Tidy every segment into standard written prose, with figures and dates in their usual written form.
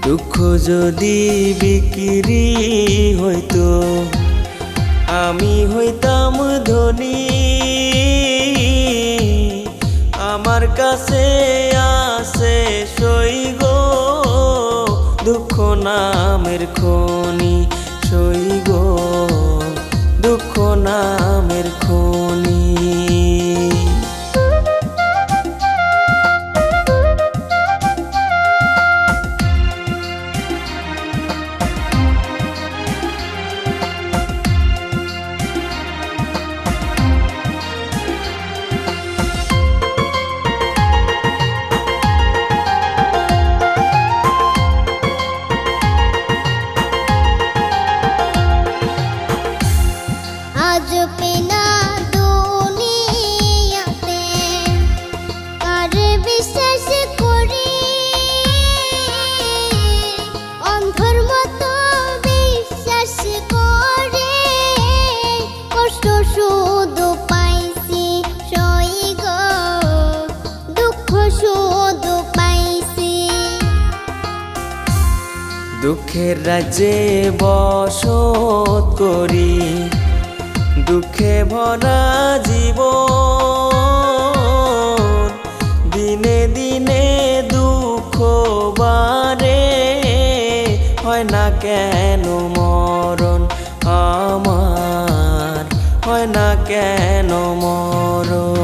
দুঃখ যদি বিক্রি হইতো আমি হইতাম ধনী। আমার কাছে আছে সই গো দুঃখ নামের খনি, সই গো দুঃখ নামের খনি। আজ পেনা দুনিয়াতে কার বিশ্বাস করি, অন্ধর মতো বিশ্বাস করে কষ্ট শুধু পাইছি সই গো দুঃখ শুধু পাইছি। দুঃখের রাজ্যে বসত করি দুঃখে ভরা জীবন, দিনে দিনে দুঃখ বাড়ে হয় না কেন মরণ আমার, হয় না কেন মরণ।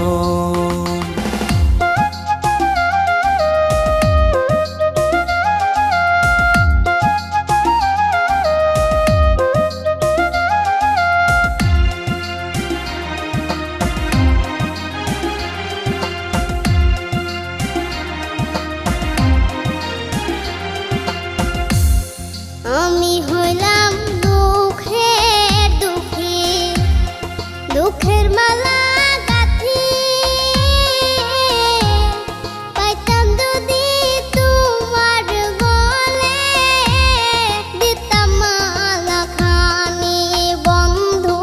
আমি হইলাম দুঃখের দুঃখী, দুঃখের মালা গাঁথি পাইতাম যদি তোমার গলে, দিতাম মালা খানি বন্ধু,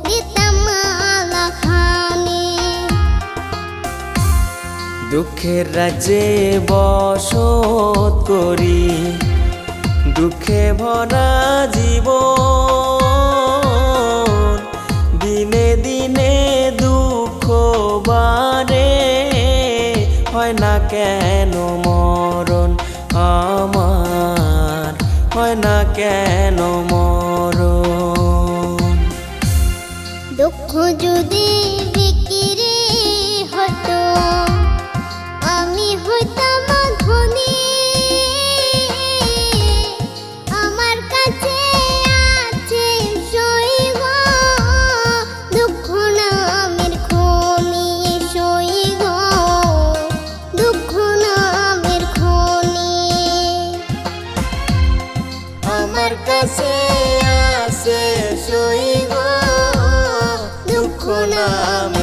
দিতাম মালা খানি। দুঃখের রাজ্যে বসত করি দুঃখে ভরা জীবন, দিনে দিনে দুঃখ বাড়ে হয় না কেন মরণ আমার, হয় না কেন মরণ। দুঃখ যদি বিক্রি হতো আমি হইতাম ধনী। আমার কাছে আছে সই গো দুঃখ নামের খনি, সই গো দুঃখ নামের খনি। আমার কাছে আছে সই গো দুঃখ নামের